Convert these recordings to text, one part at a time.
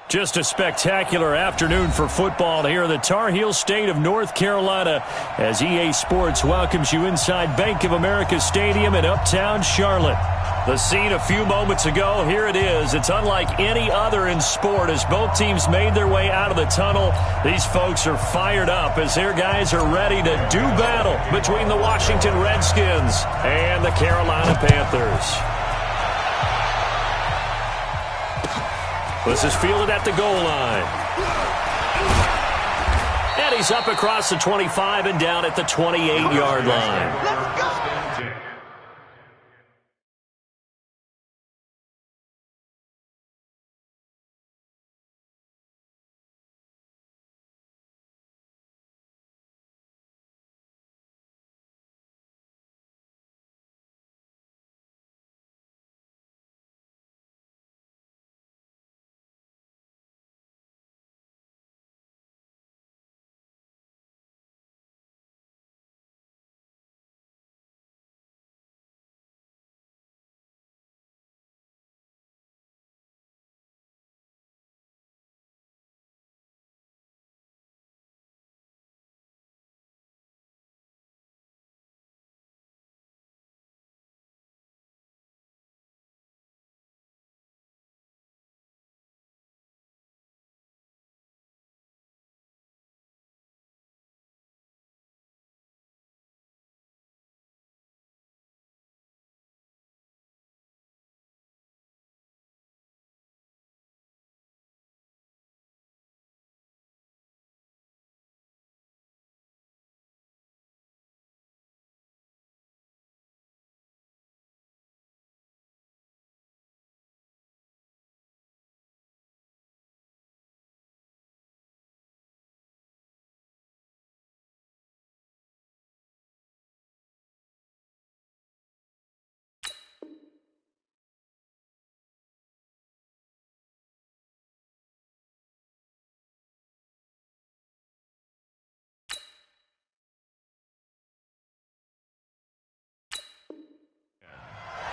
Just a spectacular afternoon for football here in the Tar Heel state of North Carolina as EA Sports welcomes you inside Bank of America Stadium in Uptown Charlotte. The scene a few moments ago, here it is. It's unlike any other in sport as both teams made their way out of the tunnel. These folks are fired up as their guys are ready to do battle between the Washington Redskins and the Carolina Panthers. This is fielded at the goal line. And he's up across the 25 and down at the 28-yard line. Let's go!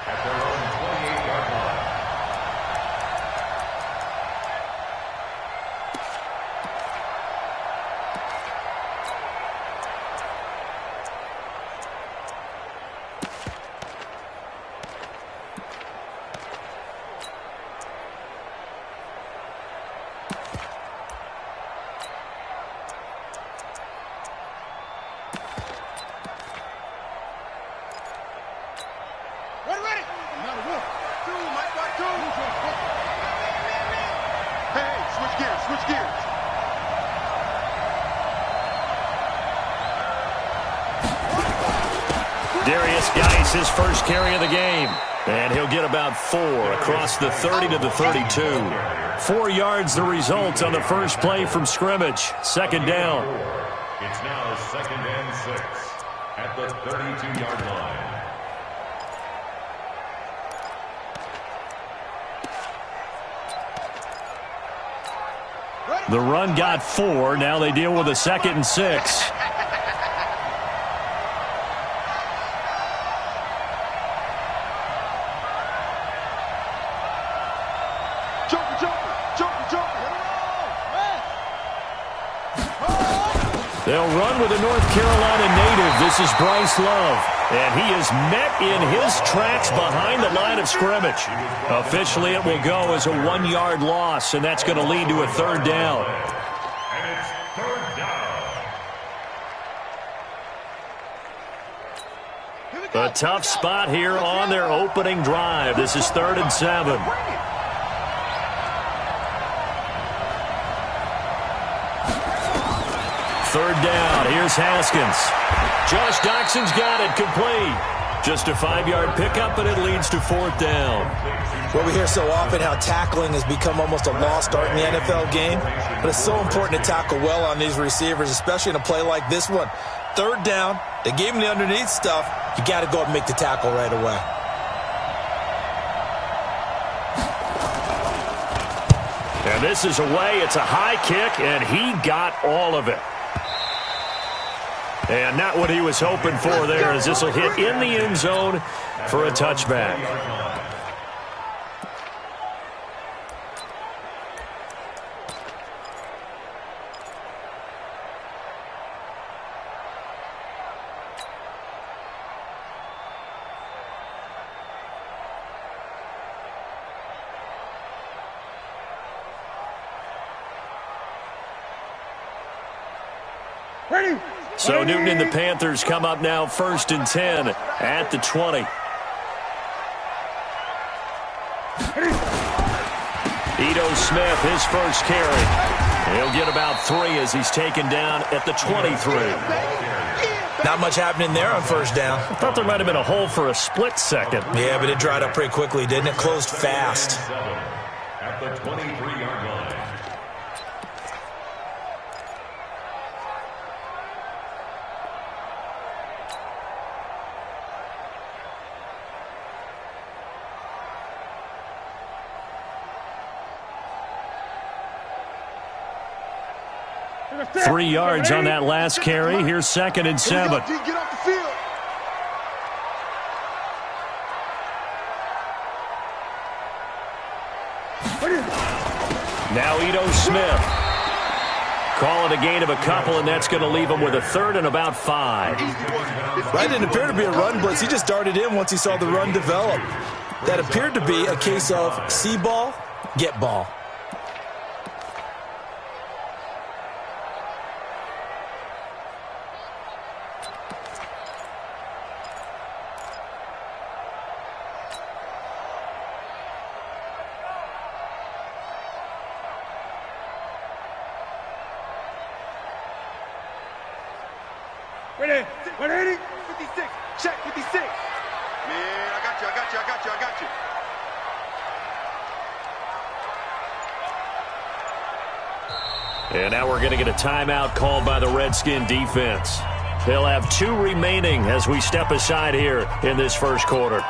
At their own 28-yard line. His first carry of the game. And he'll get about 4 across the 30 to the 32. 4 yards the result on the first play from scrimmage. Second down. It's now 2nd and 6 at the 32-yard line. The run got 4. Now they deal with a 2nd and 6. They'll run with a North Carolina native. This is Bryce Love. And he is met in his tracks behind the line of scrimmage. Officially, it will go as a 1-yard loss, and that's going to lead to a 3rd down. And it's 3rd down. A tough spot here on their opening drive. This is 3rd and 7. Third down. Here's Haskins. Josh Doxson's got it complete. Just a 5-yard pickup, and it leads to 4th down. Well, we hear so often how tackling has become almost a lost art in the NFL game, but it's so important to tackle well on these receivers, especially in a play like this one. 3rd down, they gave him the underneath stuff. You got to go up and make the tackle right away. And this is away. It's a high kick, and he got all of it. And not what he was hoping for there, as this will hit in the end zone for a touchback. So Newton and the Panthers come up now 1st and 10 at the 20. Ito Smith, his first carry. He'll get about 3 as he's taken down at the 23. Not much happening there on first down. I thought there might have been a hole for a split second. Yeah, but it dried up pretty quickly, didn't it? Closed fast. At the 23-yard line. Three yards on that last carry. Here's 2nd and 7. Get off the field. Now Ito Smith. Call it a gain of a couple, and that's going to leave him with a 3rd and about 5. That didn't appear to be a run blitz. He just darted in once he saw the run develop. That appeared to be a case of see ball, get ball. Ready? 56. Check, 56. Man, I got you. And now we're going to get a timeout called by the Redskin defense. They'll have 2 remaining as we step aside here in this first quarter.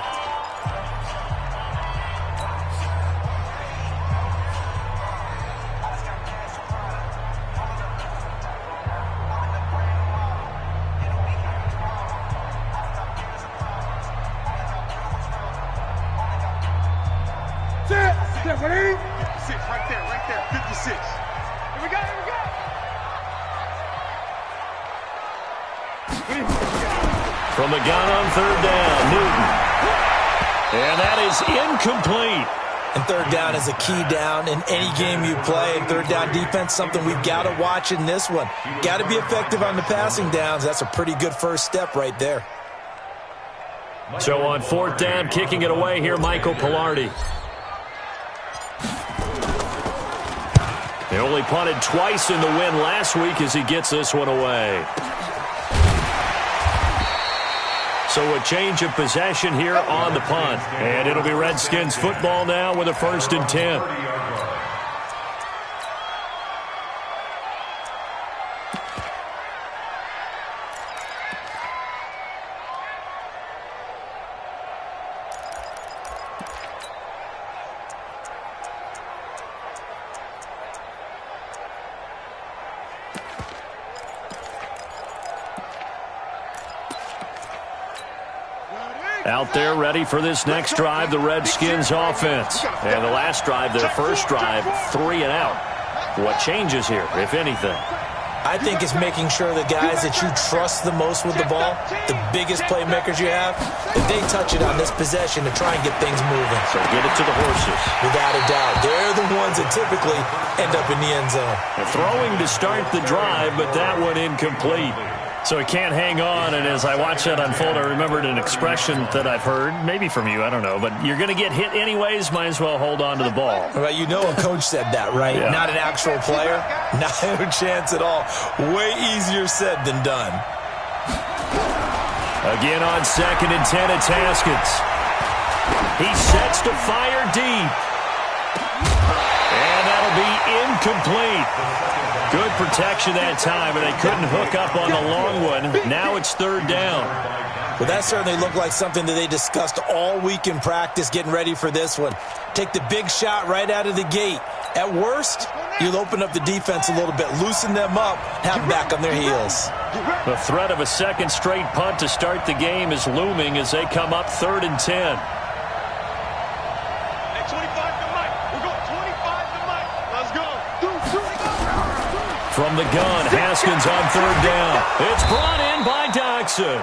Right there. 56. Here we go. From the gun on 3rd down, Newton. And that is incomplete. And 3rd down is a key down in any game you play. And 3rd down defense, something we've got to watch in this one. Got to be effective on the passing downs. That's a pretty good first step right there. So on 4th down, kicking it away here, Michael Pilardi. He only punted twice in the win last week as he gets this one away. So a change of possession here on the punt. And it'll be Redskins football now with a 1st and 10. Out there ready for this next drive, the Redskins offense. And the last drive, their first drive, 3 and out. What changes here, if anything? I think it's making sure the guys that you trust the most with the ball, the biggest playmakers you have, that they touch it on this possession to try and get things moving. So get it to the horses. Without a doubt. They're the ones that typically end up in the end zone. And throwing to start the drive, but that one incomplete. So he can't hang on, and as I watch that unfold, I remembered an expression that I've heard, maybe from you, I don't know, but you're going to get hit anyways, might as well hold on to the ball. Well, you know a coach said that, right? Yeah. Not an actual player. Not a chance at all. Way easier said than done. Again on 2nd and 10, it's Haskins. He sets to fire deep. And that'll be incomplete. Good protection that time, and they couldn't hook up on the long one. Now it's 3rd down. Well, that certainly looked like something that they discussed all week in practice getting ready for this one. Take the big shot right out of the gate. At worst, you'll open up the defense a little bit, loosen them up, have them back on their heels. The threat of a second straight punt to start the game is looming as they come up 3rd and 10. From the gun, Haskins on 3rd down. It's brought in by Doxson.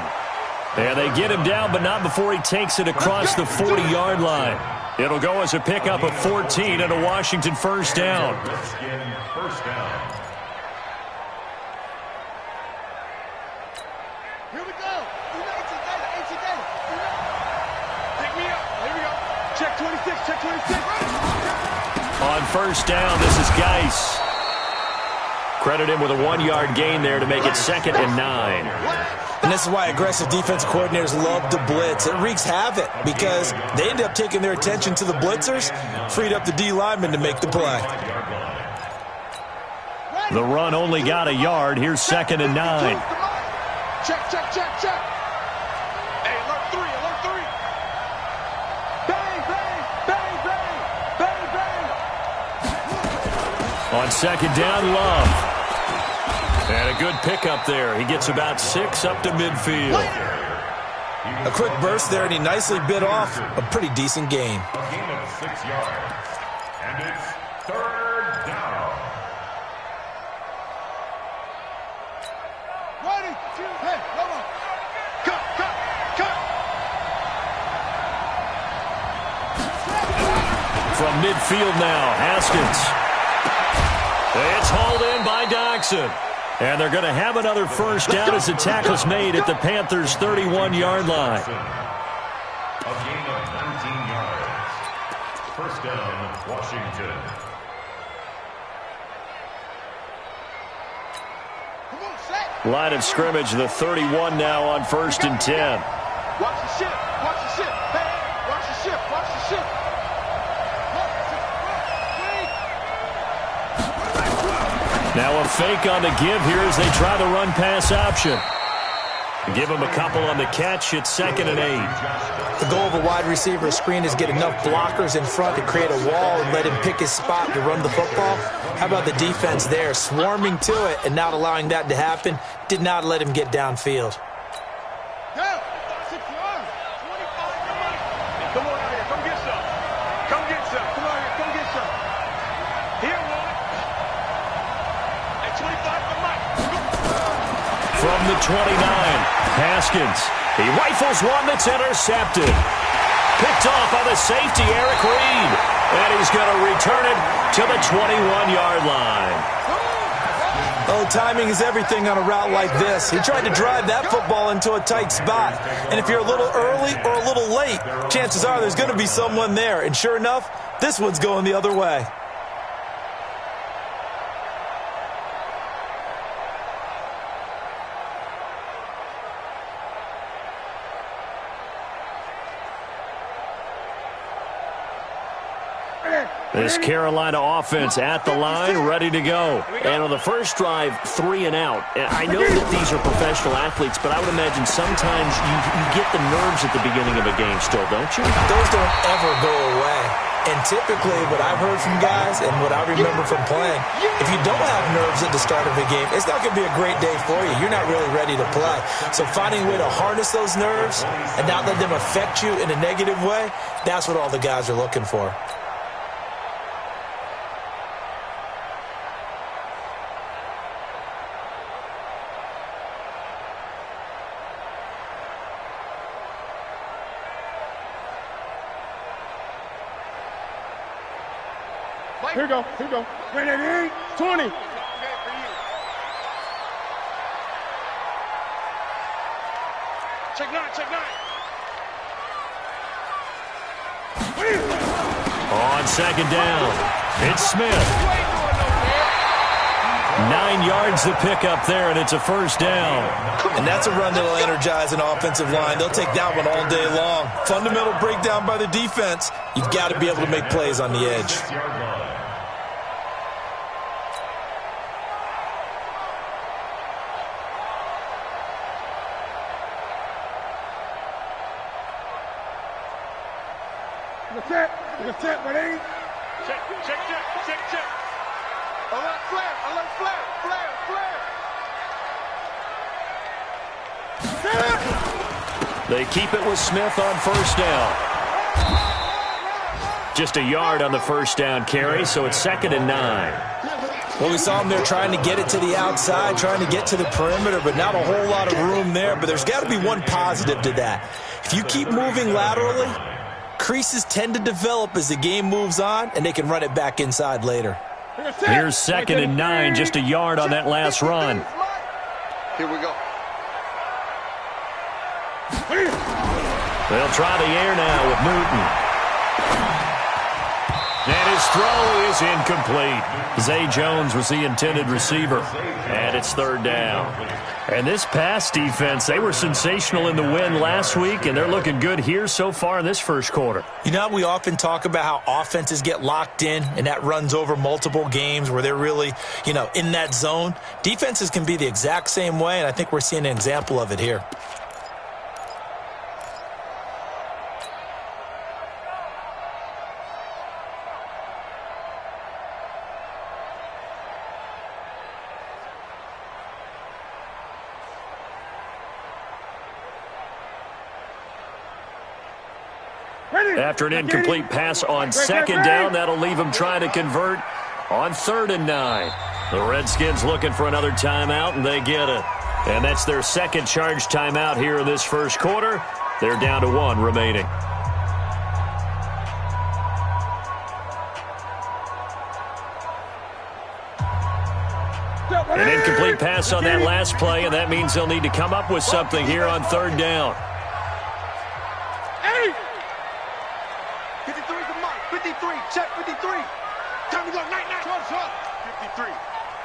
And they get him down, but not before he takes it across the 40-yard line. It'll go as a pickup of 14 and a Washington first down. On first down, this is Geis. Credit him with a 1-yard gain there to make it 2nd and 9. And this is why aggressive defense coordinators love to blitz. It wreaks havoc because they end up taking their attention to the blitzers, freed up the D lineman to make the play. The run only got a yard. Here's 2nd and 9. Check, check, check, check. Hey, alert 3, alert 3. Bang, bang, bang, bang, bang, bang. On 2nd down, Love. And a good pickup there. He gets about 6 up to midfield. A quick burst there, and he nicely bit off a pretty decent gain. A gain of 6 yards. And it's 3rd down. Ready, hey, come on. Cut, cut, cut. From midfield now, Haskins. It's hauled in by Doxson. And they're going to have another first down as the tackle's made at the Panthers' 31-yard line. A gain of 19 yards. First down, Washington. Line of scrimmage, the 31 now on 1st and 10. Watch the ship, watch the ship. Hey, watch the ship, watch the ship. Now a fake on the give here as they try the run-pass option. Give him a couple on the catch. It's 2nd and 8. The goal of a wide receiver screen is get enough blockers in front to create a wall and let him pick his spot to run the football. How about the defense there, swarming to it and not allowing that to happen? Did not let him get downfield. Come on out here, come get some. Come get some. Come on here, come get some. Here, one. At 25 for Mike. From the 29, Haskins. He rifles one that's intercepted. Picked off by the safety, Eric Reed. And he's going to return it to the 21-yard line. Oh, timing is everything on a route like this. He tried to drive that football into a tight spot. And if you're a little early or a little late, chances are there's going to be someone there. And sure enough, this one's going the other way. This Carolina offense at the line, ready to go. And on the first drive, 3 and out. I know that these are professional athletes, but I would imagine sometimes you get the nerves at the beginning of a game still, don't you? Those don't ever go away. And typically, what I've heard from guys and what I remember from playing, if you don't have nerves at the start of a game, it's not going to be a great day for you. You're not really ready to play. So finding a way to harness those nerves and not let them affect you in a negative way, that's what all the guys are looking for. Here we go, here we go. Ready, 20. Check 9, check 9. On 2nd down, it's Smith. 9 yards to pick up there, and it's a first down. And that's a run that'll energize an offensive line. They'll take that one all day long. Fundamental breakdown by the defense. You've got to be able to make plays on the edge. Set, ready? Check, check, check, check, check. Alert flare, flare. They keep it with Smith on first down. Just a yard on the first down carry, so it's 2nd and 9. Well, we saw him there trying to get it to the outside, trying to get to the perimeter, but not a whole lot of room there. But there's got to be one positive to that. If you keep moving laterally, creases tend to develop as the game moves on, and they can run it back inside later. Here's 2nd and 9, just a yard on that last run. Here we go. They'll try the air now with Newton. And his throw is incomplete. Zay Jones was the intended receiver. And it's third down. And this pass defense, they were sensational in the win last week, and they're looking good here so far in this first quarter. You know, we often talk about how offenses get locked in, and that runs over multiple games where they're really, in that zone. Defenses can be the exact same way, and I think we're seeing an example of it here. After an incomplete pass on second down, that'll leave them trying to convert on 3rd and 9. The Redskins looking for another timeout, and they get it. And that's their second charge timeout here in this first quarter. They're down to 1 remaining. An incomplete pass on that last play, and that means they'll need to come up with something here on 3rd down. 53, check 53. Time to go, night.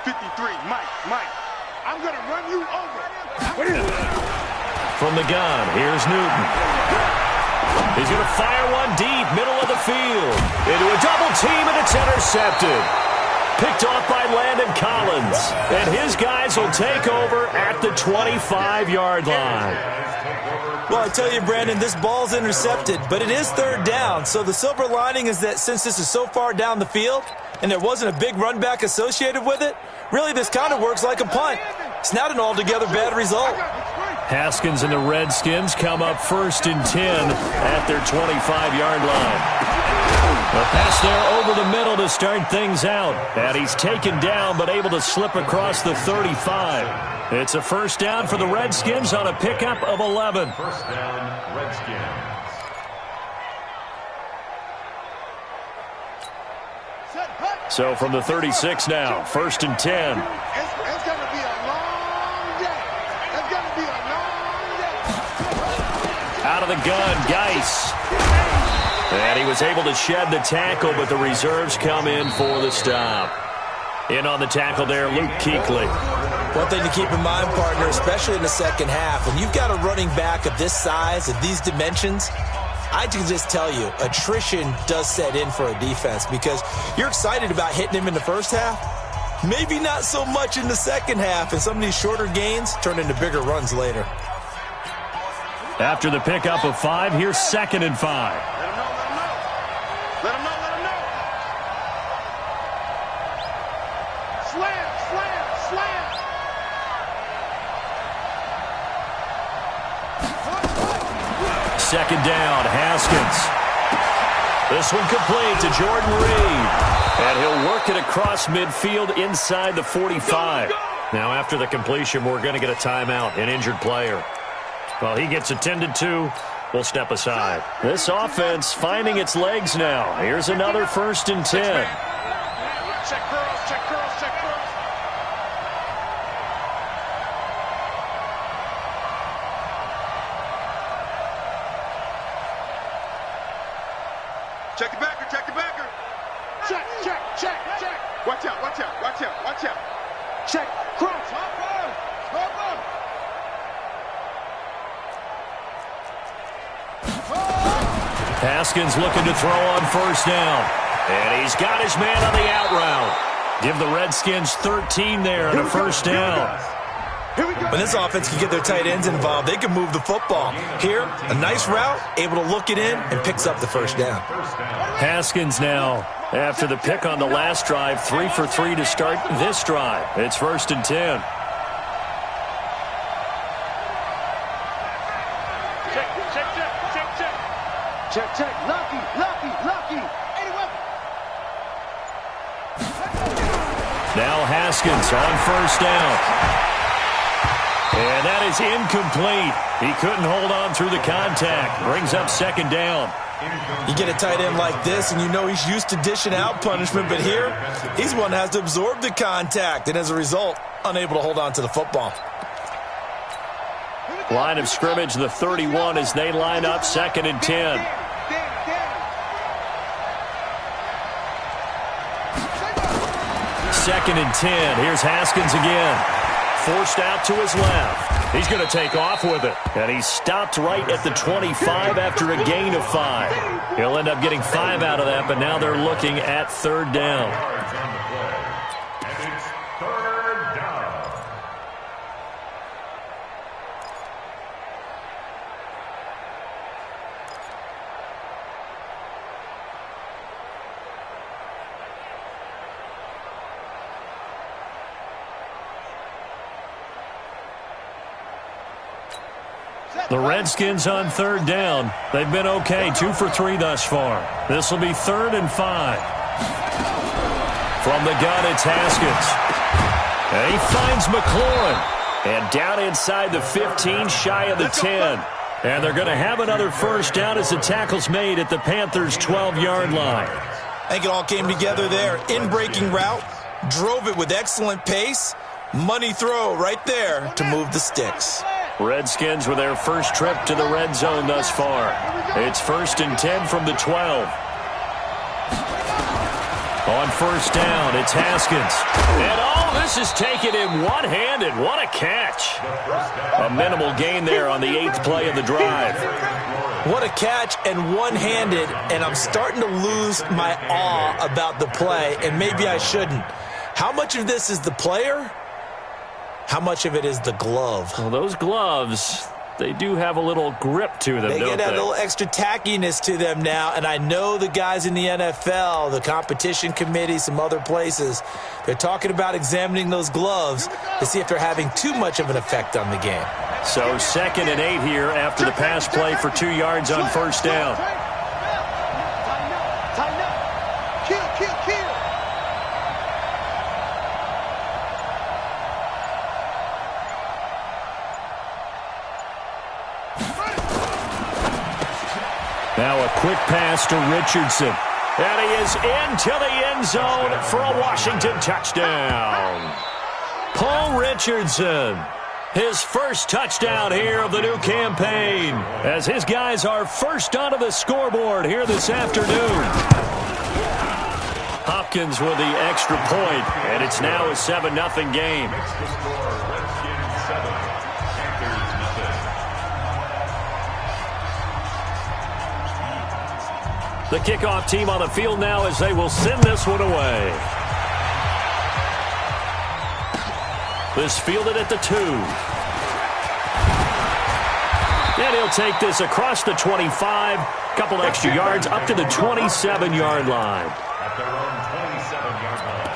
53, Mike. I'm going to run you over. From the gun, here's Newton. He's going to fire one deep, middle of the field. Into a double team, and it's intercepted. Picked off by Landon Collins. And his guys will take over at the 25-yard line. Well, I tell you, Brandon, this ball's intercepted, but it is 3rd down. So the silver lining is that since this is so far down the field and there wasn't a big run back associated with it, really this kind of works like a punt. It's not an altogether bad result. Haskins and the Redskins come up 1st and 10 at their 25-yard line. A pass there over the middle to start things out. And he's taken down but able to slip across the 35. It's a 1st down for the Redskins on a pickup of 11. 1st down, Redskins. So from the 36 now, 1st and 10. It's going to be a long day. It's going to be a long day. Out of the gun, Geis. And he was able to shed the tackle, but the reserves come in for the stop. In on the tackle there, Luke Kuechly. One thing to keep in mind, partner, especially in the second half, when you've got a running back of this size, of these dimensions, I can just tell you, attrition does set in for a defense because you're excited about hitting him in the first half. Maybe not so much in the second half, and some of these shorter gains turn into bigger runs later. After the pickup of 5, here's 2nd and 5. Let him know. Slam. 2nd down, Haskins. This one complete to Jordan Reed. And he'll work it across midfield inside the 45. Now after the completion, we're going to get a timeout, an injured player. Well, he gets attended to. We'll step aside. This offense finding its legs now. Here's another 1st and 10. Check girls. Check the backer. Check. Watch out. Check. Cross. Haskins looking to throw on 1st down. And he's got his man on the out route. Give the Redskins 13 there and a 1st down. When this offense can get their tight ends involved, they can move the football. Here, a nice route, able to look it in, and picks up the 1st down. Haskins now, after the pick on the last drive, 3 for 3 to start this drive. It's 1st and 10. Check. Lucky. Now Haskins on 1st down. And that is incomplete. He couldn't hold on through the contact. Brings up 2nd down. You get a tight end like this, and you know he's used to dishing out punishment, but here, he's one that has to absorb the contact, and as a result, unable to hold on to the football. Line of scrimmage, the 31 as they line up 2nd and 10. 2nd and 10. Here's Haskins again. Forced out to his left. He's going to take off with it. And he stopped right at the 25 after a gain of 5. He'll end up getting 5 out of that, but now they're looking at 3rd down. And it's 3rd down. The Redskins on 3rd down. They've been okay, 2 for 3 thus far. This will be 3rd and 5. From the gun, it's Haskins. And he finds McLaurin. And down inside the 15, shy of the 10. And they're going to have another first down as the tackle's made at the Panthers' 12-yard line. I think it all came together there. In-breaking route, drove it with excellent pace. Money throw right there to move the sticks. Redskins with their first trip to the red zone thus far. It's 1st and 10 from the 12. On 1st down, it's Haskins. And all this is taken in one-handed. What a catch. A minimal gain there on the 8th play of the drive. What a catch and one-handed, and I'm starting to lose my awe about the play, and maybe I shouldn't. How much of this is the player? How much of it is the glove? Well, those gloves, they do have a little grip to them, don't they? They get a little extra tackiness to them now, and I know the guys in the NFL, the competition committee, some other places, they're talking about examining those gloves to see if they're having too much of an effect on the game. So 2nd and 8 here after the pass play for 2 yards on 1st down. Tighten up. Kill. Now a quick pass to Richardson. And he is into the end zone for a Washington touchdown. Paul Richardson, his first touchdown here of the new campaign, as his guys are first onto the scoreboard here this afternoon. Hopkins with the extra point, and it's now a 7-0 game. Redskins 7, Panthers nothing. The kickoff team on the field now as they will send this one away. This fielded at the 2. And he'll take this across the 25. Couple extra yards up to the 27-yard line. At their own 27-yard line.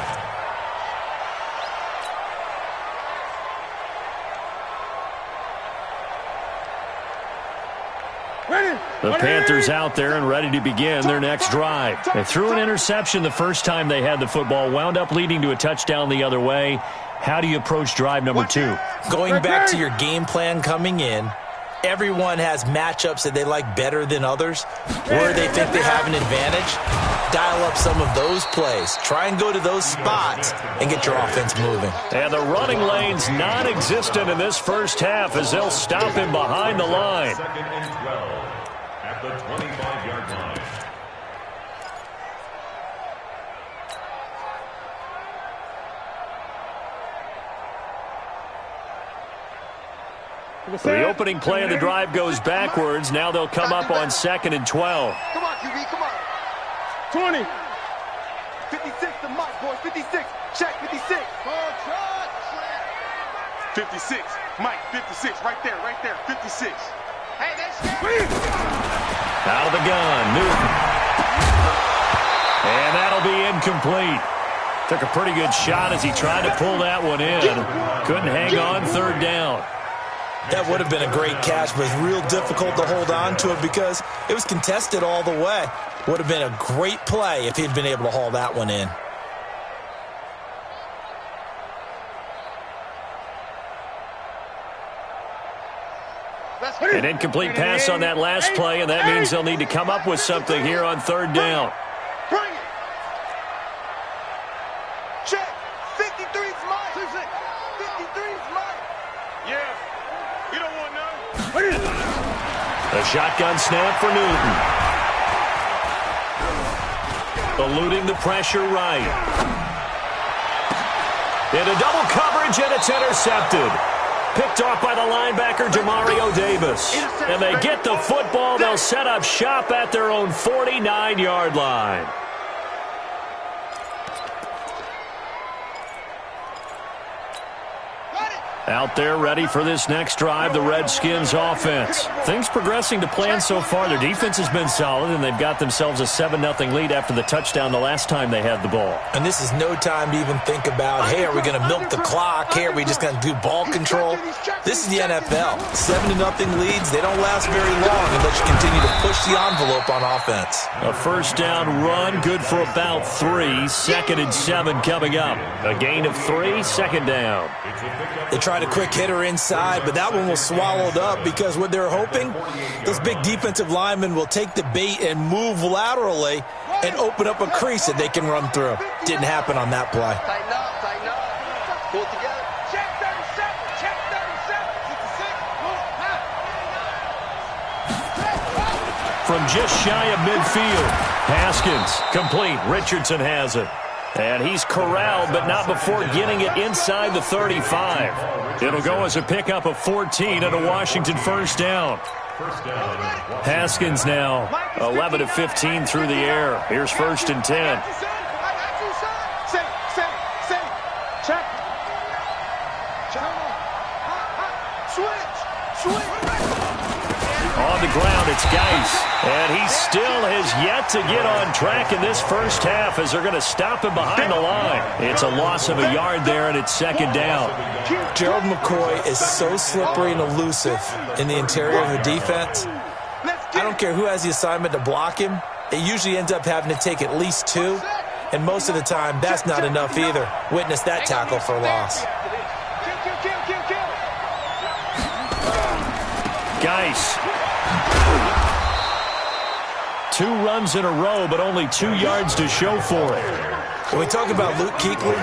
The Panthers out there and ready to begin their next drive. They threw an interception the first time they had the football, wound up leading to a touchdown the other way. How do you approach drive number 2? Going back to your game plan coming in, everyone has matchups that they like better than others, where they think they have an advantage. Dial up some of those plays. Try and go to those spots and get your offense moving. And the running lane's non-existent in this first half as they'll stop him behind the line. 2nd and 12 at the 25-yard line. The opening play of the drive goes backwards. Now they'll come up on 2nd and 12. Come on, QB, come on. 20. 56 to Mike, boys. 56. Check, 56. 56. Mike, 56. Right there, 56. Hey, that's Out of the gun, Newton. And that'll be incomplete. Took a pretty good shot as he tried to pull that one in. Couldn't hang on 3rd down. That would have been a great catch, but it's real difficult to hold on to it because it was contested all the way. Would have been a great play if he'd been able to haul that one in. An incomplete pass on that last play, and that means they'll need to come up with something here on 3rd down. Bring it. Check. 53's Mike. 53's Mike. Yeah. You don't want none. A shotgun snap for Newton. Eluding the pressure right. Into double coverage, and it's intercepted. Picked off by the linebacker, Demario Davis. And they get the football. They'll set up shop at their own 49-yard line. Out there ready for this next drive, the Redskins offense. Things progressing to plan so far. Their defense has been solid, and they've got themselves a 7-0 lead after the touchdown the last time they had the ball. And this is no time to even think about, hey, are we going to milk the clock? Hey, are we just going to do ball control? This is the NFL. 7-0 leads, they don't last very long unless you continue to push the envelope on offense. A first down run, good for about 3. 2nd and 7 coming up. A gain of 3, 2nd down. They tried a quick hitter inside, but that one was swallowed up because what they're hoping, those big defensive linemen will take the bait and move laterally and open up a crease that they can run through. Didn't happen on that play. Tighten up, tighten up. Pull it together. Check 37, check 37. From just shy of midfield, Haskins complete. Richardson has it. And he's corralled, but not before getting it inside the 35. It'll go as a pickup of 14 and a Washington first down. Haskins now 11 of 15 through the air. Here's 1st and 10. Check. Switch. On the ground, it's Geis. And he still has yet to get on track in this first half as they're going to stop him behind the line. It's a loss of a yard there, and it's 2nd down. Gerald McCoy is so slippery and elusive in the interior of the defense. I don't care who has the assignment to block him. It usually ends up having to take at least 2. And most of the time, that's not enough either. Witness that tackle for loss. Geis. 2 runs in a row, but only 2 yards to show for it. When we talk about Luke Kuechly,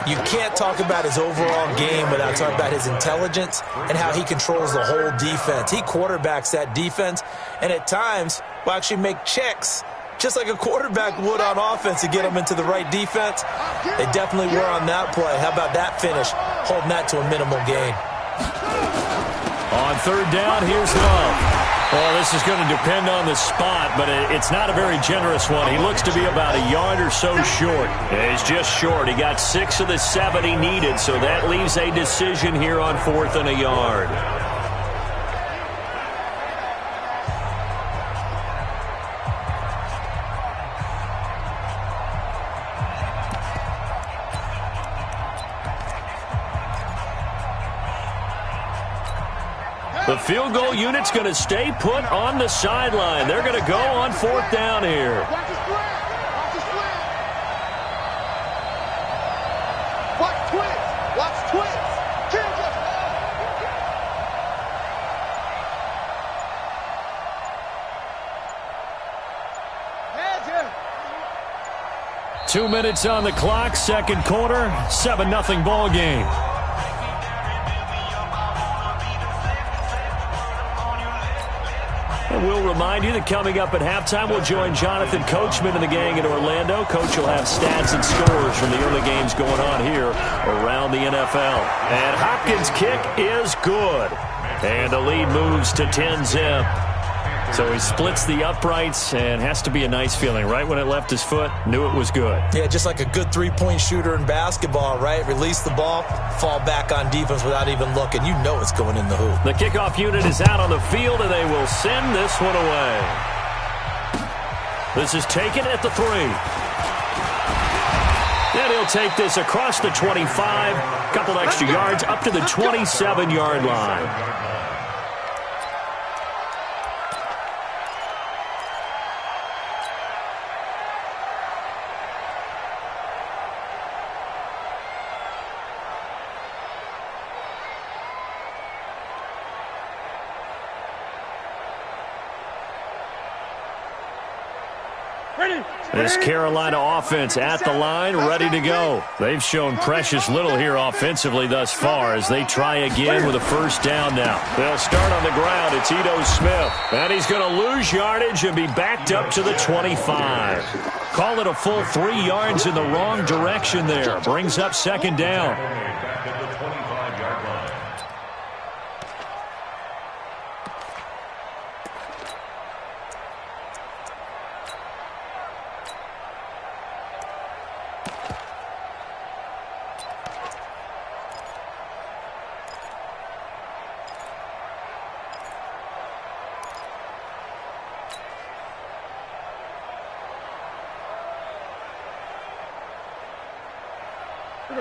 you can't talk about his overall game without talking about his intelligence and how he controls the whole defense. He quarterbacks that defense, and at times will actually make checks, just like a quarterback would on offense to get them into the right defense. They definitely were on that play. How about that finish, holding that to a minimal gain. On 3rd down, here's Love. Well, this is going to depend on the spot, but it's not a very generous one. He looks to be about a yard or so short. He's just short. He got 6 of the 7 he needed, so that leaves a decision here on 4th and a yard. The field goal unit's going to stay put on the sideline. They're going to go on 4th down here. Watch the split. Watch twist. Kill just. 2 minutes on the clock, 2nd quarter, 7-0 ball game. And we'll remind you that coming up at halftime, we'll join Jonathan Coachman and the gang in Orlando. Coach will have stats and scores from the early games going on here around the NFL. And Hopkins' kick is good. And the lead moves to 10-zip. So he splits the uprights and has to be a nice feeling. Right when it left his foot, knew it was good. Yeah, just like a good 3-point shooter in basketball, right? Release the ball, fall back on defense without even looking. You know it's going in the hoop. The kickoff unit is out on the field, and they will send this one away. This is taken at the 3. And he'll take this across the 25. Couple extra yards up to the 27-yard line. This Carolina offense at the line, ready to go. They've shown precious little here offensively thus far as they try again with a first down now. They'll start on the ground. It's Ito Smith. And he's going to lose yardage and be backed up to the 25. Call it a full 3 yards in the wrong direction there. Brings up second down. Back at the 25-yard line.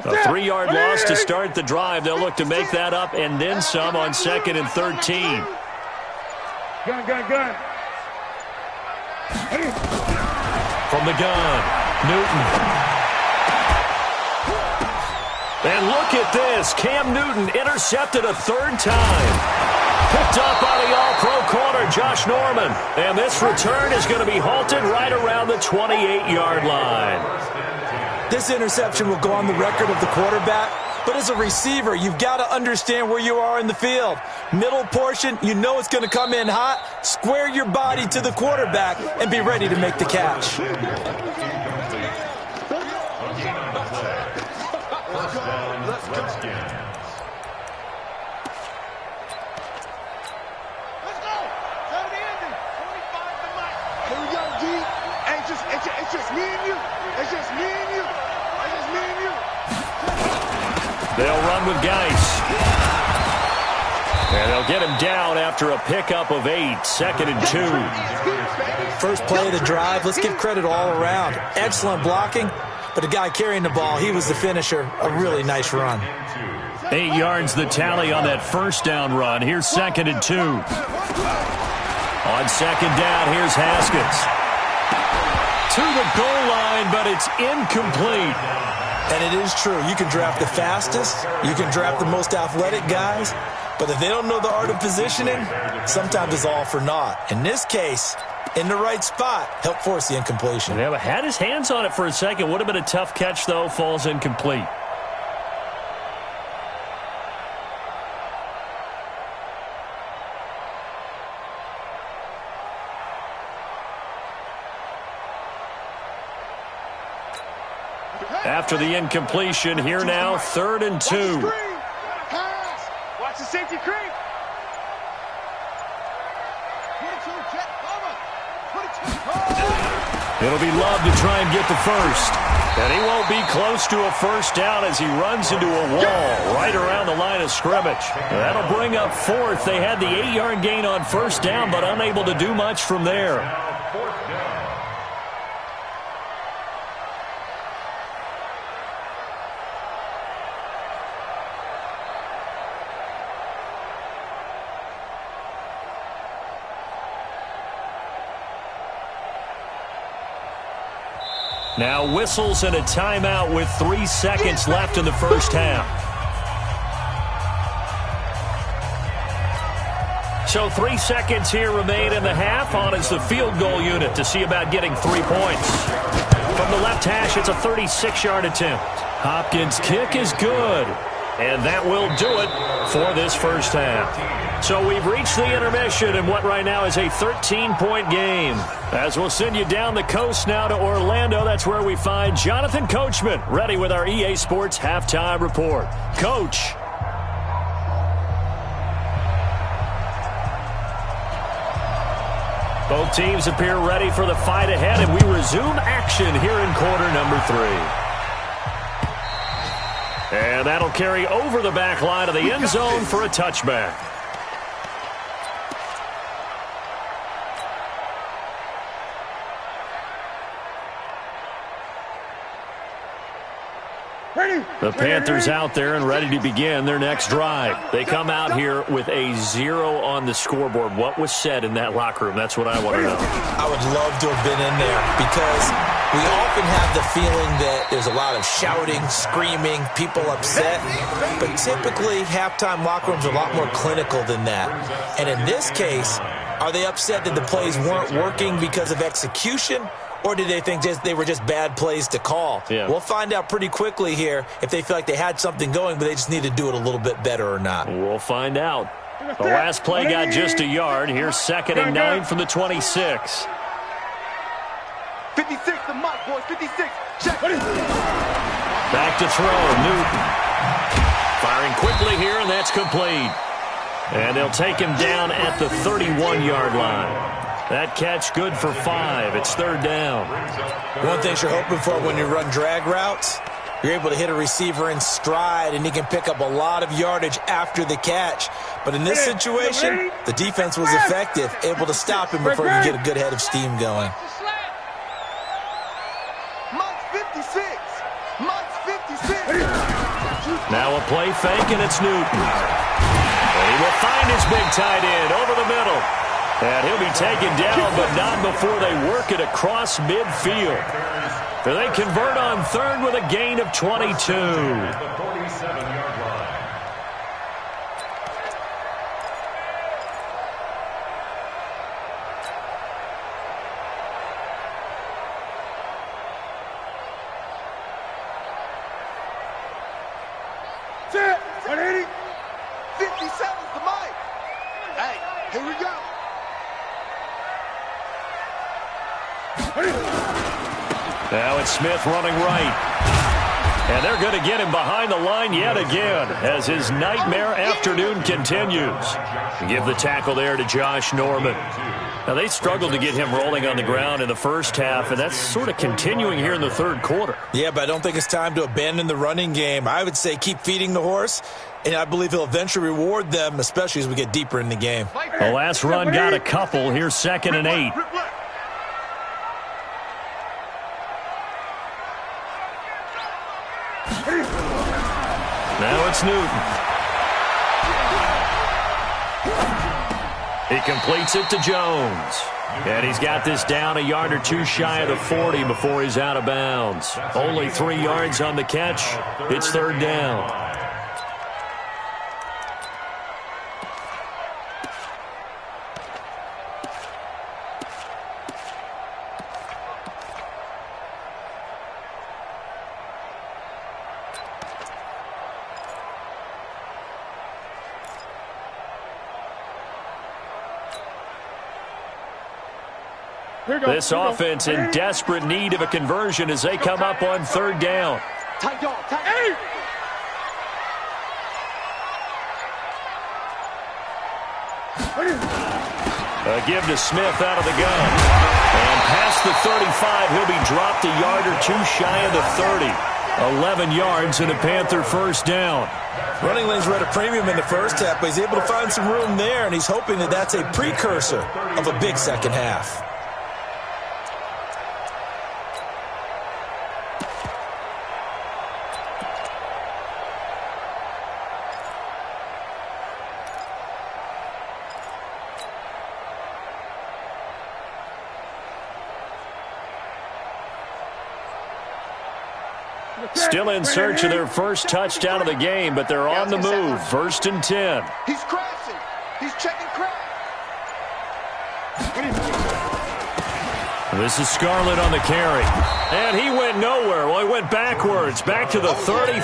A 3-yard loss to start the drive. They'll look to make that up and then some on 2nd and 13. Gun, gun, gun. From the gun, Newton. And look at this. Cam Newton intercepted a 3rd time. Picked up by the all-pro corner, Josh Norman. And this return is going to be halted right around the 28-yard line. This interception will go on the record of the quarterback, but as a receiver, you've got to understand where you are in the field. Middle portion, you know it's going to come in hot. Square your body to the quarterback and be ready to make the catch. First down, Redskins. Let's go. Go to the ending. 25 to Mike. Here we go, G. Hey, it's just me and you. It's just me and you. It's just me and you. They'll run with Geis. And they'll get him down after a pickup of 8. 2nd and 2. First play of the drive, let's give credit all around. Excellent blocking, but the guy carrying the ball, he was the finisher. A really nice run. 8 yards the tally on that first down run. Here's 2nd and 2. On 2nd down, here's Haskins. To the goal line, but it's incomplete. And it is true. You can draft the fastest. You can draft the most athletic guys. But if they don't know the art of positioning, sometimes it's all for naught. In this case, in the right spot, helped force the incompletion. Yeah, but had his hands on it for a second. Would have been a tough catch, though. Falls incomplete. After the incompletion, here now, 3rd and 2. Watch the safety creep. It'll be Love to try and get the first. And he won't be close to a first down as he runs into a wall right around the line of scrimmage. That'll bring up 4th. They had the 8-yard gain on first down, but unable to do much from there. Fourth down. Now whistles and a timeout with 3 seconds left in the first half. So 3 seconds here remain in the half. On is the field goal unit to see about getting 3 points. From the left hash, it's a 36-yard attempt. Hopkins' kick is good. And that will do it for this first half. So we've reached the intermission in what right now is a 13-point game. As we'll send you down the coast now to Orlando, that's where we find Jonathan Coachman ready with our EA Sports Halftime Report. Coach. Both teams appear ready for the fight ahead, and we resume action here in quarter number 3. And that'll carry over the back line of the end zone for a touchback. The Panthers out there and ready to begin their next drive. They come out here with a 0 on the scoreboard. What was said in that locker room? That's what I want to know. I would love to have been in there because we often have the feeling that there's a lot of shouting, screaming, people upset. But typically, halftime locker rooms are a lot more clinical than that. And in this case, are they upset that the plays weren't working because of execution? Or did they think they were just bad plays to call? Yeah. We'll find out pretty quickly here if they feel like they had something going, but they just need to do it a little bit better or not. We'll find out. The last play got just a yard. Here's 2nd and 9 from the 26. 56 to Mike, boys. 56. Check. Back to throw. Newton. Firing quickly here, and that's complete. And they'll take him down at the 31-yard line. That catch good for 5. It's third down. One thing you're hoping for when you run drag routes, you're able to hit a receiver in stride, and he can pick up a lot of yardage after the catch. But in this situation, the defense was effective, able to stop him before he could get a good head of steam going. Mike's 56. Mike's 56. Now a play fake, and it's Newton. And he will find his big tight end over the middle. And he'll be taken down, but not before they work it across midfield. And they convert on third with a gain of 22. The 47-yard line. Set. 180. 57's the Mike. Hey, here we go. Now it's Smith running right. And they're going to get him behind the line yet again as his nightmare afternoon continues. Give the tackle there to Josh Norman. Now, they struggled to get him rolling on the ground in the first half, and that's sort of continuing here in the third quarter. Yeah, but I don't think it's time to abandon the running game. I would say keep feeding the horse, and I believe he'll eventually reward them, especially as we get deeper in the game. The last run got a couple. Here's 2nd and 8. Now it's Newton. He completes it to Jones. And he's got this down a yard or two shy of the 40 before he's out of bounds. Only 3 yards on the catch. It's third down. This offense in desperate need of a conversion as they come up on third down. Tight dog, tight. A give to Smith out of the gun. And past the 35, he'll be dropped a yard or two shy of the 30. 11 yards and a Panther first down. Running lanes were at a premium in the first half, but he's able to find some room there, and he's hoping that that's a precursor of a big second half. Still in search of their first touchdown of the game, but they're on the move. 1st and 10. He's crashing. He's checking crash. This is Scarlett on the carry. And he went nowhere. Well, he went backwards, back to the 33.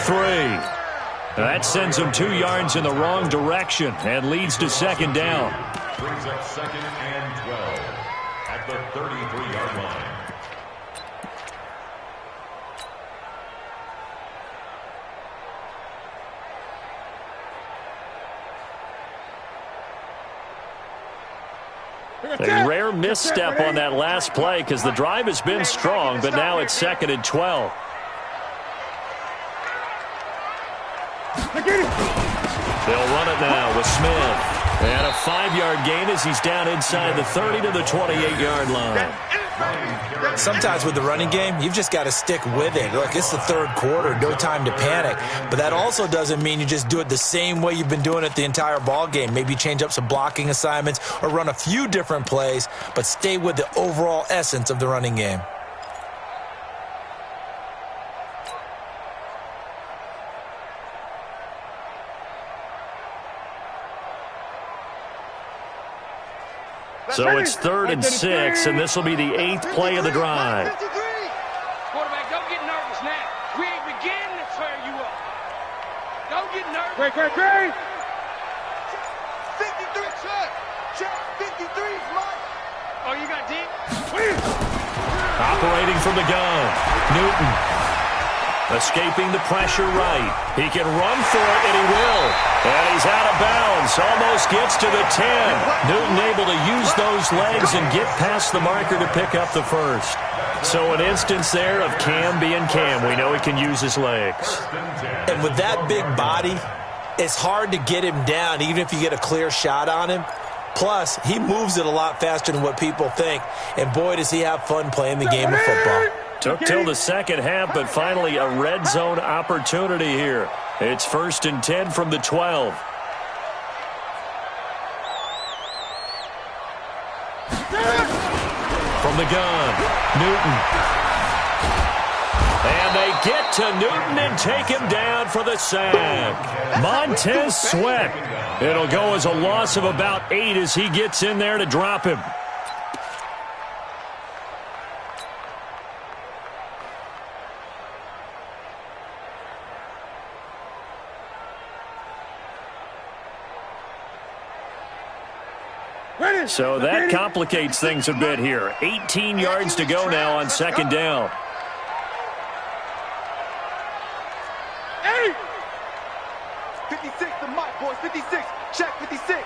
That sends him 2 yards in the wrong direction and leads to second down. Brings up 2nd and 12 at the 33-yard line. A rare misstep on that last play because the drive has been strong, but now it's 2nd and 12. They'll run it now with Smith. And a 5-yard gain as he's down inside the 30 to the 28-yard line. Sometimes with the running game, you've just got to stick with it. Look, it's the third quarter, no time to panic. But that also doesn't mean you just do it the same way you've been doing it the entire ball game. Maybe change up some blocking assignments or run a few different plays, but stay with the overall essence of the running game. So it's 3rd and 6, and this will be the 8th play of the drive. Quarterback, don't get nervous now. We ain't beginning to tear you up. Don't get nervous. Great. 53, check. Check. 53's Mike. Oh, you got deep? Operating from the gun. Newton. Escaping the pressure right. He can run for it, and he will. And he's out of bounds. Almost gets to the 10. Newton able to use those legs and get past the marker to pick up the first. So an instance there of Cam being Cam. We know he can use his legs. And with that big body, it's hard to get him down, even if you get a clear shot on him. Plus, he moves it a lot faster than what people think. And boy, does he have fun playing the game of football. Took till the second half, but finally a red zone opportunity here. It's 1st and 10 from the 12. From the gun, Newton. And they get to Newton and take him down for the sack. Montez Sweat. It'll go as a loss of about 8 as he gets in there to drop him. So that complicates things a bit here. 18 yards to go now on 2nd down. 56, the mic, boys. 56. Check 56.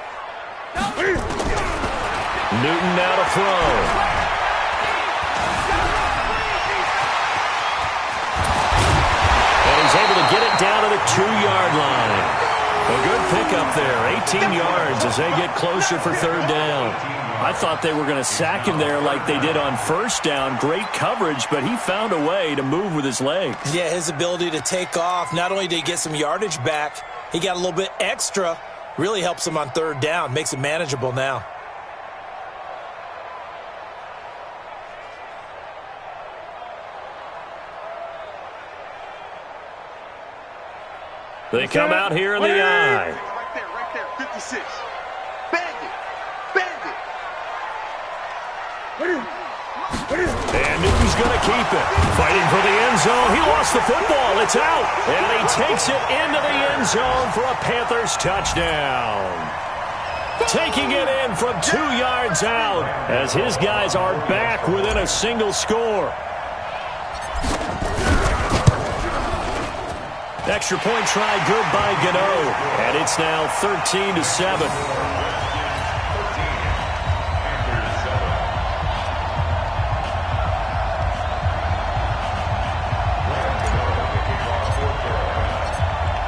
Newton now to throw. And he's able to get it down to the 2-yard line. A good pickup there, 18 yards as they get closer for 3rd down. I thought they were going to sack him there like they did on 1st down. Great coverage, but he found a way to move with his legs. Yeah, his ability to take off, not only did he get some yardage back, he got a little bit extra. Really helps him on 3rd down, makes it manageable now. They come out here in the eye. Right there, 56. Bandit. And Newton's going to keep it. Fighting for the end zone. He lost the football. It's out. And he takes it into the end zone for a Panthers touchdown. Taking it in from 2 yards out as his guys are back within a single score. Extra point try good by Gano. And it's now 13-7.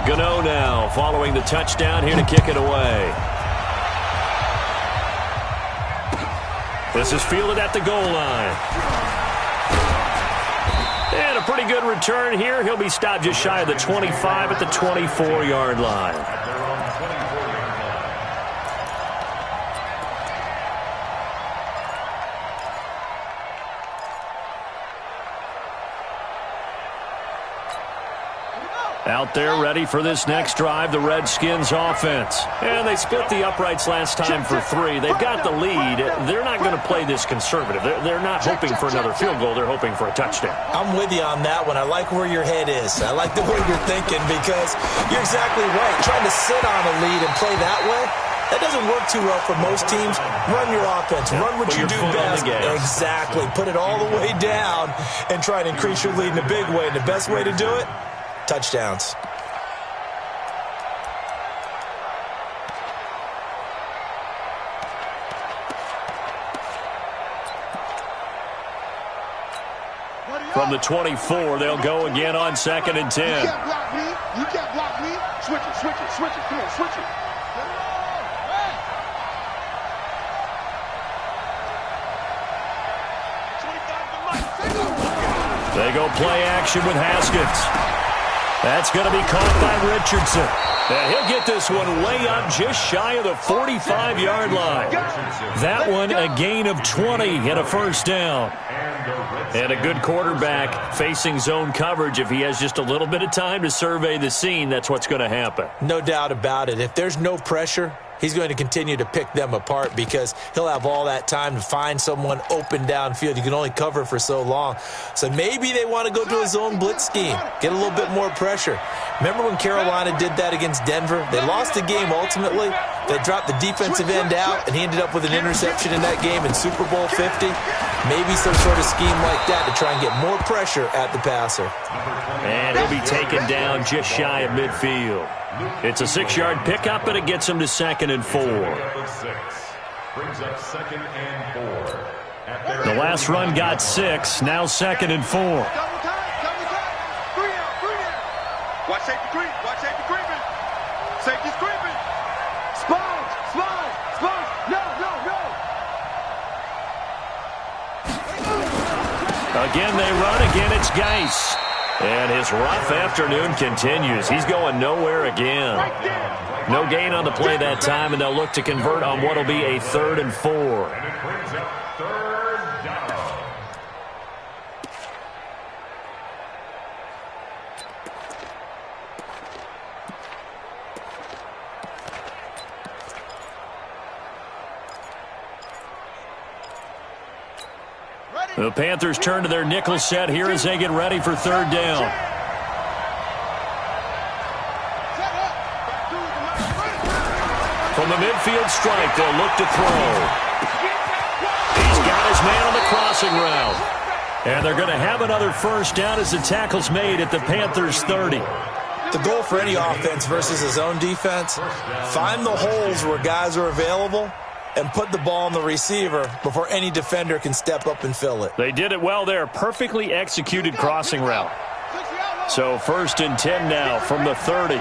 Gano now following the touchdown here to kick it away. This is fielded at the goal line. And a pretty good return here. He'll be stopped just shy of the 25 at the 24-yard line. Out there ready for this next drive, the Redskins offense. And they split the uprights last time for 3. They've got the lead. They're not going to play this conservative. They're not hoping for another field goal. They're hoping for a touchdown. I'm with you on that one. I like where your head is. I like the way you're thinking because you're exactly right. Trying to sit on a lead and play that way, that doesn't work too well for most teams. Run your offense. Run what you do best. Exactly. Put it all the way down and try to increase your lead in a big way. And the best way to do it, touchdowns. From the 24, they'll go again on 2nd and 10. You can't block me. You can't block me. Switch it, switch it, switch it. Come on, switch it. They go play action with Haskins. That's going to be caught by Richardson. And he'll get this one way up just shy of the 45-yard line. That one a gain of 20 and a 1st down. And a good quarterback facing zone coverage. If he has just a little bit of time to survey the scene, that's what's going to happen. No doubt about it. If there's no pressure, he's going to continue to pick them apart because he'll have all that time to find someone open downfield. You can only cover for so long. So maybe they want to go to a zone blitz scheme, get a little bit more pressure. Remember when Carolina did that against Denver? They lost the game ultimately, They dropped the defensive end out, and he ended up with an interception in that game in Super Bowl 50. Maybe some sort of scheme like that to try and get more pressure at the passer. And he'll be taken down just shy of midfield. It's a 6-yard pickup, and it gets him to 2nd and 4. Brings up 2nd and 4. The last run got 6, now 2nd and 4. Double time. 3 out. Watch safety creep. Watch safety creeping. Safety's creeping. Sponge. No. Again they run, again it's Geis. And his rough afternoon continues. He's going nowhere again. No gain on the play that time, and they'll look to convert on what will be a 3rd and 4. And it brings up 3rd down. The Panthers turn to their nickel set here as they get ready for 3rd down. From the midfield strike, they'll look to throw. He's got his man on the crossing route. And they're going to have another 1st down as the tackle's made at the Panthers' 30. The goal for any offense versus a zone defense, find the holes where guys are available and put the ball on the receiver before any defender can step up and fill it. They did it well there. Perfectly executed crossing route. So 1st and 10 now from the 30.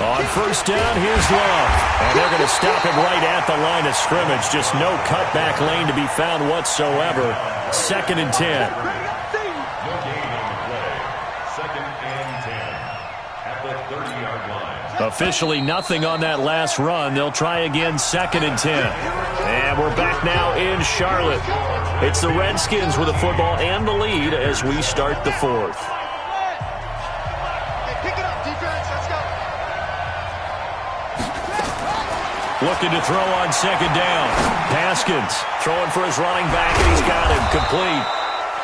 On 1st down, here's Love. And they're going to stop him right at the line of scrimmage. Just no cutback lane to be found whatsoever. 2nd and 10. No gain on the play. 2nd and 10 at the 30-yard line. Officially nothing on that last run. They'll try again 2nd and 10. And we're back now in Charlotte. It's the Redskins with the football and the lead as we start the 4th. Looking to throw on 2nd down. Haskins throwing for his running back, and he's got him complete.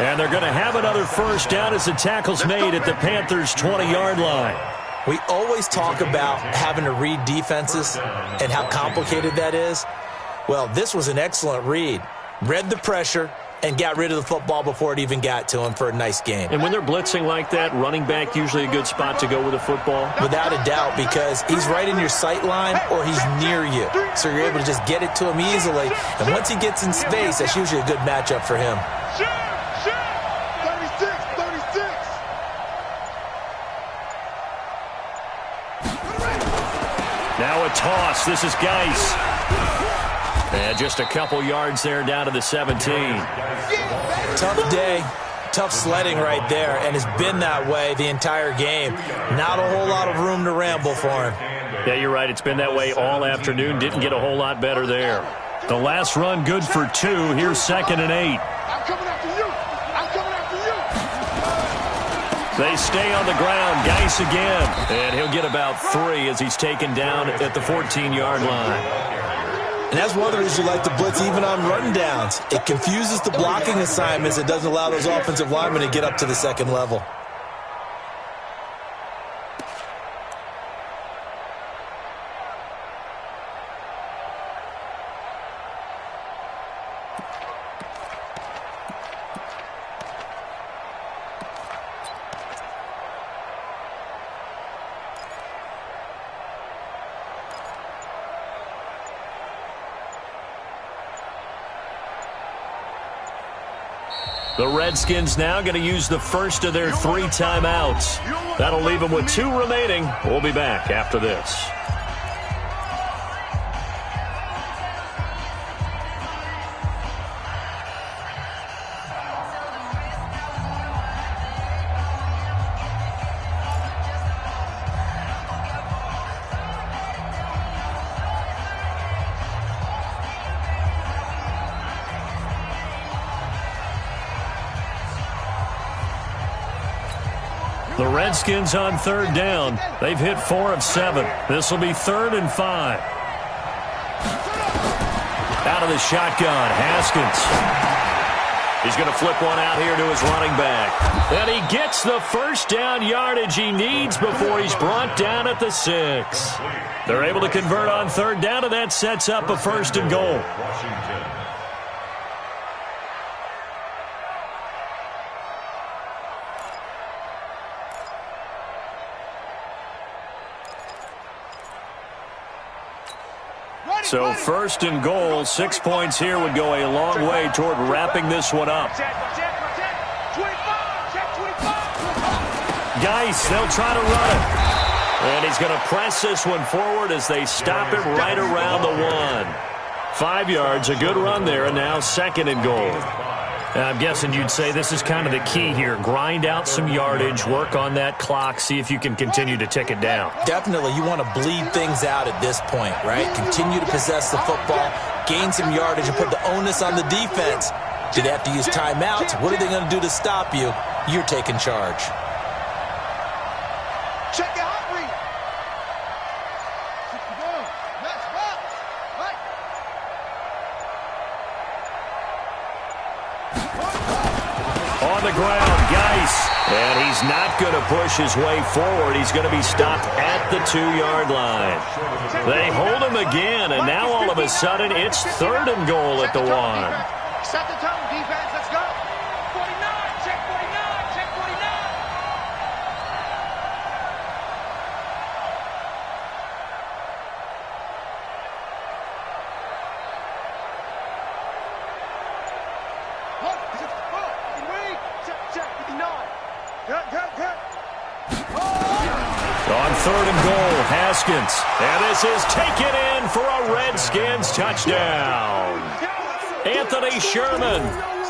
And they're going to have another 1st down as the tackle's made at the Panthers' 20-yard line. We always talk about having to read defenses and how complicated that is. Well, this was an excellent read. Read the pressure and got rid of the football before it even got to him for a nice game. And when they're blitzing like that, running back usually a good spot to go with the football? Without a doubt, because he's right in your sight line or he's near you. So you're able to just get it to him easily. And once he gets in space, that's usually a good matchup for him. 36. Now a toss. This is Geis. And just a couple yards there down to the 17. Tough day, tough sledding right there, and it's been that way the entire game. Not a whole lot of room to ramble for him. Yeah, you're right. It's been that way all afternoon. Didn't get a whole lot better there. The last run good for 2. Here's 2nd and 8. I'm coming after you. They stay on the ground. Geis again. And he'll get about 3 as he's taken down at the 14-yard line. And that's one of the reasons you like to blitz even on run downs. It confuses the blocking assignments. It doesn't allow those offensive linemen to get up to the 2nd level. The Redskins now going to use the first of their 3 timeouts. That'll leave them with 2 remaining. We'll be back after this. The Redskins on 3rd down. They've hit 4 of 7. This will be 3rd and 5. Out of the shotgun, Haskins. He's going to flip one out here to his running back. And he gets the first down yardage he needs before he's brought down at the 6. They're able to convert on third down, and that sets up a first and goal. So first and goal, 6 points here would go a long way toward wrapping this one up. Geis, they'll try to run it. And he's going to press this one forward as they stop it right around the 1. 5 yards, a good run there, and now second and goal. I'm guessing you'd say this is kind of the key here. Grind out some yardage, work on that clock, see if you can continue to tick it down. Definitely, you want to bleed things out at this point, right? Continue to possess the football, gain some yardage, and put the onus on the defense. Do they have to use timeouts? What are they going to do to stop you? You're taking charge. Check the hot read. On the ground, Geis. And he's not going to push his way forward. He's going to be stopped at the 2-yard line. They hold him again, and now all of a sudden it's third and goal at the 1. Set the tone, defense. Let's go. 49, check 49, check 49. Check 59. Good. On third and goal, Haskins. And this is taken in for a Redskins touchdown. Anthony Sherman,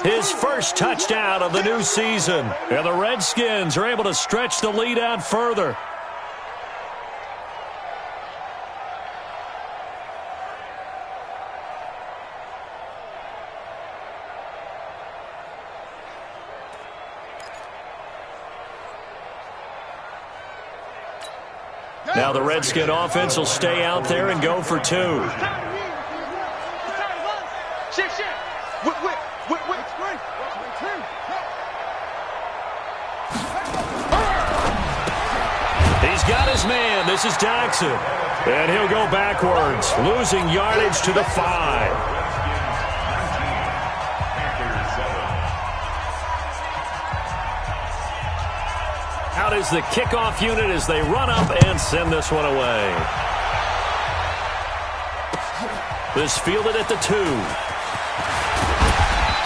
his first touchdown of the new season. And the Redskins are able to stretch the lead out further. Now the Redskin offense will stay out there and go for 2. Shit. Whip. He's got his man. This is Doxson. And he'll go backwards, losing yardage to the 5. Out is the kickoff unit as they run up and send this one away. This fielded at the 2.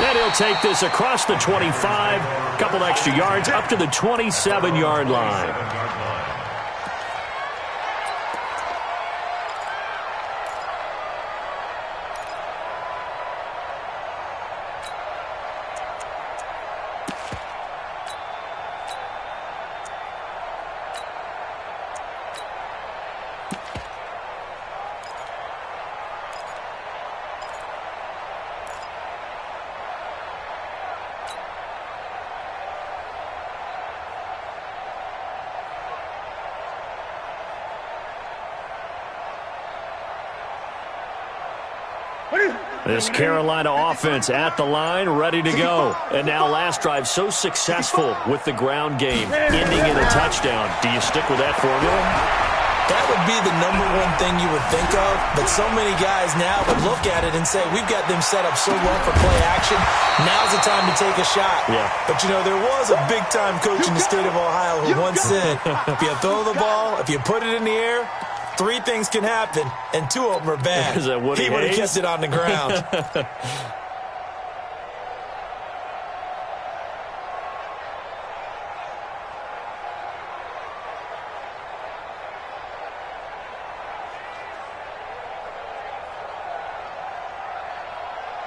And he'll take this across the 25, a couple extra yards up to the 27-yard line. This Carolina offense at the line, ready to go. And now last drive so successful with the ground game, ending in a touchdown. Do you stick with that formula? That would be the number one thing you would think of, but so many guys now would look at it and say, we've got them set up so well for play action, now's the time to take a shot. Yeah. But, you know, there was a big-time coach in the state of Ohio who once said, if you throw the ball, if you put it in the air, 3 things can happen, and 2 of them are bad. Is that Woody He would have Hayes? kept it on the ground.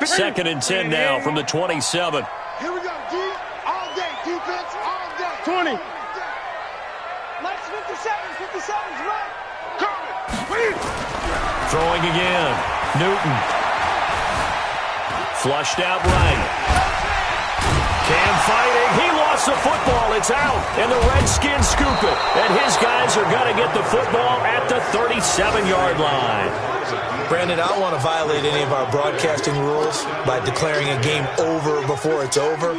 Second and 10 now from the 27. Here we go, D. All day. Defense, all day. 20. Let's 57's right. Coming. Throwing again. Newton. Flushed out right. Cam fighting. He lost the football. It's out. And the Redskins scoop it. And his guys are going to get the football at the 37-yard line. Brandon, I don't want to violate any of our broadcasting rules by declaring a game over before it's over,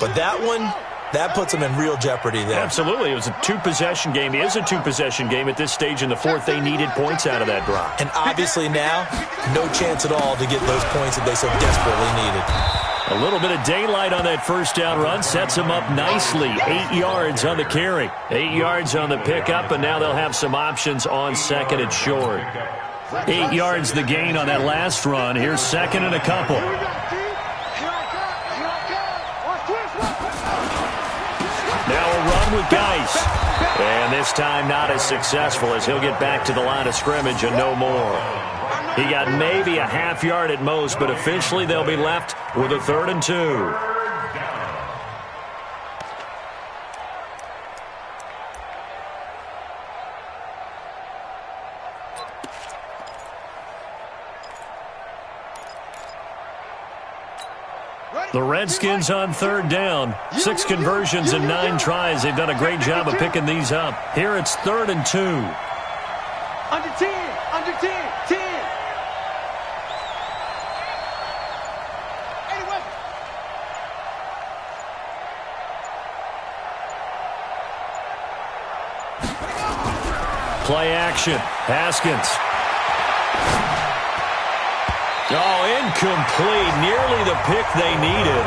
but that one, that puts them in real jeopardy there. Absolutely. It was a two-possession game. It is a two-possession game at this stage in the fourth. They needed points out of that drive. And obviously now, no chance at all to get those points that they so desperately needed. A little bit of daylight on that first down run sets them up nicely. 8 yards on the carry. 8 yards on the pickup, and now they'll have some options on second and short. 8 yards the gain on that last run. Here's second and a couple. Now a run with Geis. And this time not as successful as he'll get back to the line of scrimmage and no more. He got maybe a half yard at most, but officially they'll be left with a 3rd and 2. The Redskins on 3rd down. 6 conversions and 9 tries. They've done a great job of picking these up. Here it's 3rd and 2. Under 10, under 10, 10. Play action. Haskins. Oh, incomplete. Nearly the pick they needed.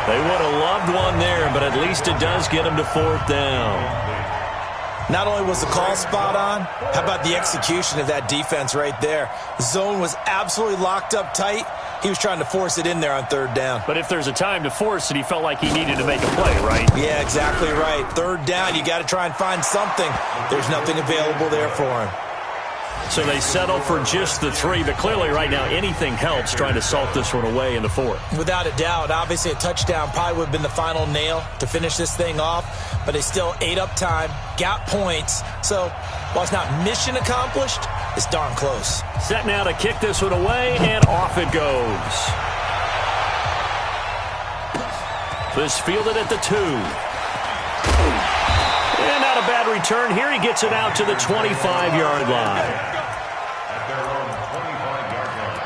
They would have loved one there, but at least it does get them to 4th down. Not only was the call spot on, how about the execution of that defense right there? The zone was absolutely locked up tight. He was trying to force it in there on 3rd down. But if there's a time to force it, he felt like he needed to make a play, right? Yeah, exactly right. 3rd down, you got to try and find something. There's nothing available there for him. So they settle for just the 3, but clearly right now anything helps trying to salt this one away in the 4th. Without a doubt, obviously a touchdown probably would have been the final nail to finish this thing off, but they still ate up time, got points, so while it's not mission accomplished, it's darn close. Set now to kick this one away, and off it goes. This fielded at the 2. And not a bad return here. He gets it out to the 25-yard line. At their own 25-yard line.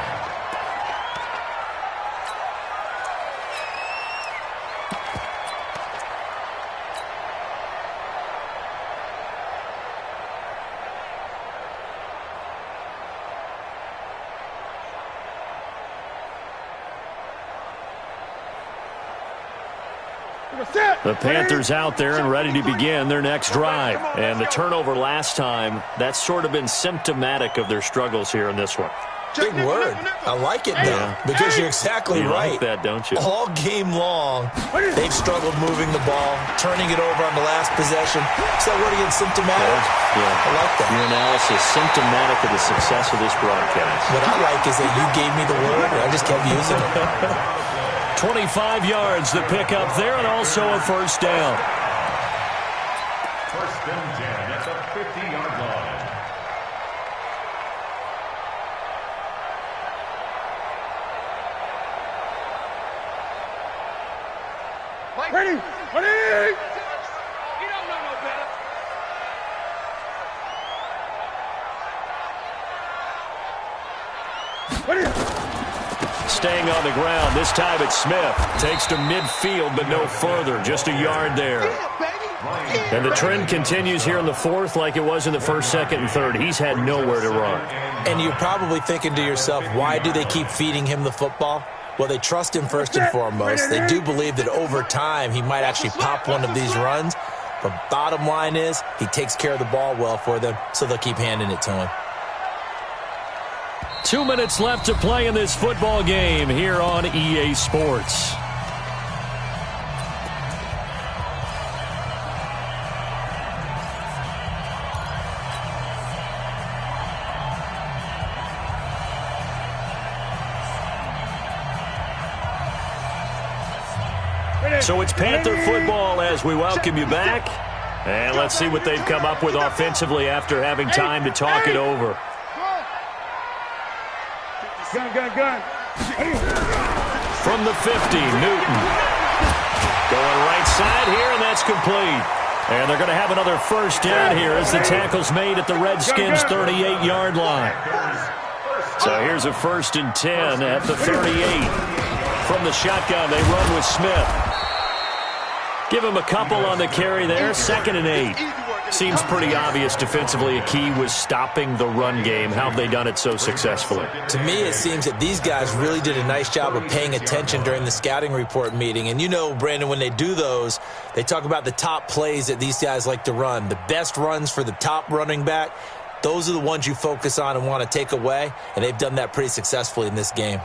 The Panthers out there and ready to begin their next drive. And the turnover last time, that's sort of been symptomatic of their struggles here in this one. Big word. I like it, though, because you're exactly right. You like that, don't you? All game long, they've struggled moving the ball, turning it over on the last possession. Is that word again, symptomatic? Yeah. I like that. Your analysis, symptomatic of the success of this broadcast. What I like is that you gave me the word, and I just kept using it. 25 yards the pickup there, and also a 1st down. 1st and 10 at the 50-yard line. Ready, ready. You don't know no better. Staying on the ground. This time it's Smith. Takes to midfield, but no further. Just a yard there. And the trend continues here in the 4th like it was in the 1st, 2nd, and 3rd. He's had nowhere to run. And you're probably thinking to yourself, why do they keep feeding him the football? Well, they trust him first and foremost. They do believe that over time he might actually pop one of these runs. But bottom line is he takes care of the ball well for them, so they'll keep handing it to him. 2 minutes left to play in this football game here on EA Sports. So it's Panther football as we welcome you back. And let's see what they've come up with offensively after having time to talk it over. Gun, gun, gun. From the 50, Newton. Going right side here, and that's complete. And they're going to have another 1st down here as the tackle's made at the Redskins' 38-yard line. So here's a 1st and 10 at the 38. From the shotgun, they run with Smith. Give him a couple on the carry there. 2nd and 8. Seems pretty obvious defensively a key was stopping the run game. How have they done it so successfully? To me, it seems that these guys really did a nice job of paying attention during the scouting report meeting. And you know, Brandon, when they do those, they talk about the top plays that these guys like to run. The best runs for the top running back, those are the ones you focus on and want to take away. And they've done that pretty successfully in this game.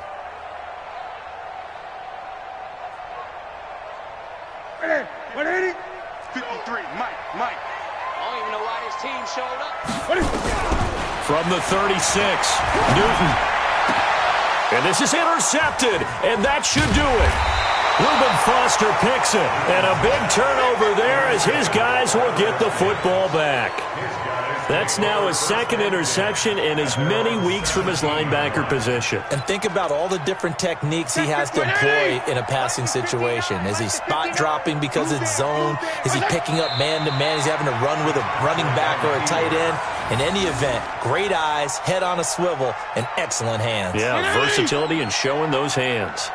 Ready? 180? 53, Mike. I don't even know why this team showed up. From the 36, Newton. And this is intercepted, and that should do it. Reuben Foster picks it, and a big turnover there as his guys will get the football back. That's now his 2nd interception in as many weeks from his linebacker position. And think about all the different techniques he has to employ in a passing situation. Is he spot dropping because it's zone? Is he picking up man-to-man? Is he having to run with a running back or a tight end? In any event, great eyes, head on a swivel, and excellent hands. Yeah, versatility and showing those hands.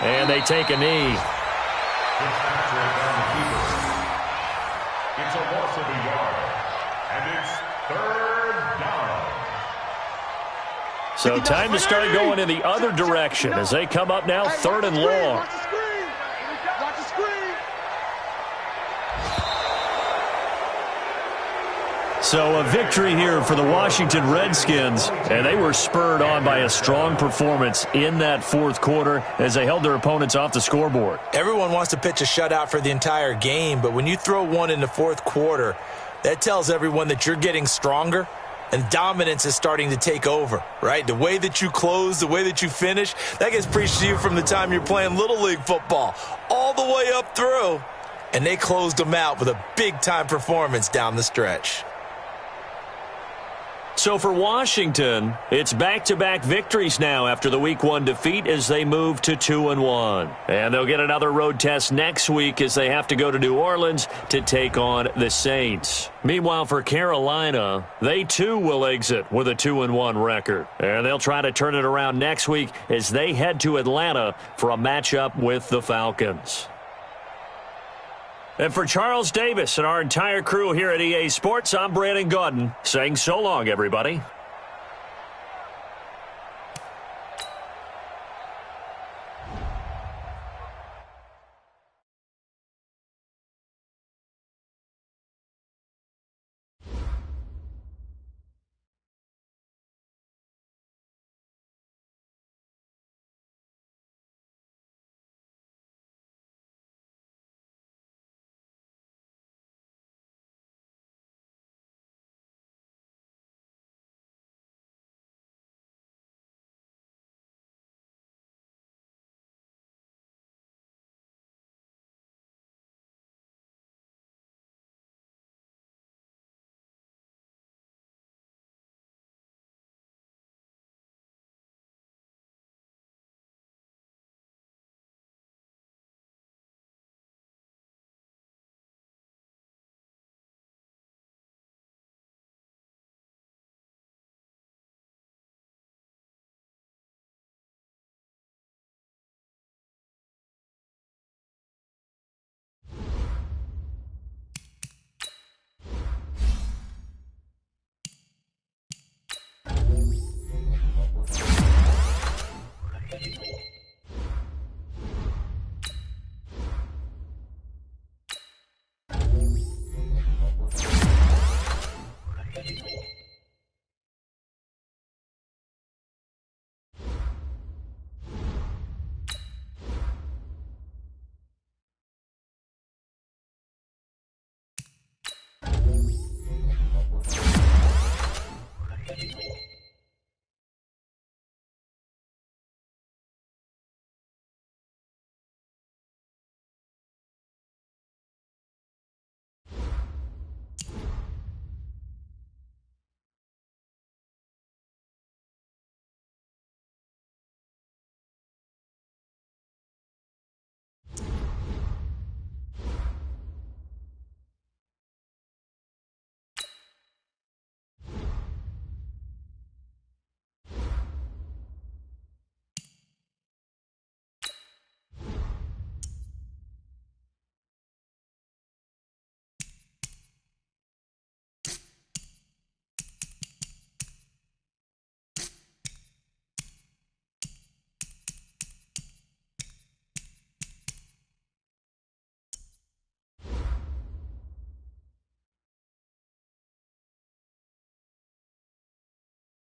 And they take a knee. It's a loss of a yard, and it's 3rd down. So time to start going in the other direction as they come up now 3rd and long. Watch the screen. Watch the screen. So a victory here for the Washington Redskins, and they were spurred on by a strong performance in that 4th quarter as they held their opponents off the scoreboard. Everyone wants to pitch a shutout for the entire game, but when you throw one in the 4th quarter, that tells everyone that you're getting stronger and dominance is starting to take over, right? The way that you close, the way that you finish, that gets preached to you from the time you're playing Little League football all the way up through, and they closed them out with a big-time performance down the stretch. So for Washington, it's back-to-back victories now after the Week 1 defeat as they move to 2-1. And they'll get another road test next week as they have to go to New Orleans to take on the Saints. Meanwhile, for Carolina, they too will exit with a 2-1 record. And they'll try to turn it around next week as they head to Atlanta for a matchup with the Falcons. And for Charles Davis and our entire crew here at EA Sports, I'm Brandon Gaudin saying so long, everybody.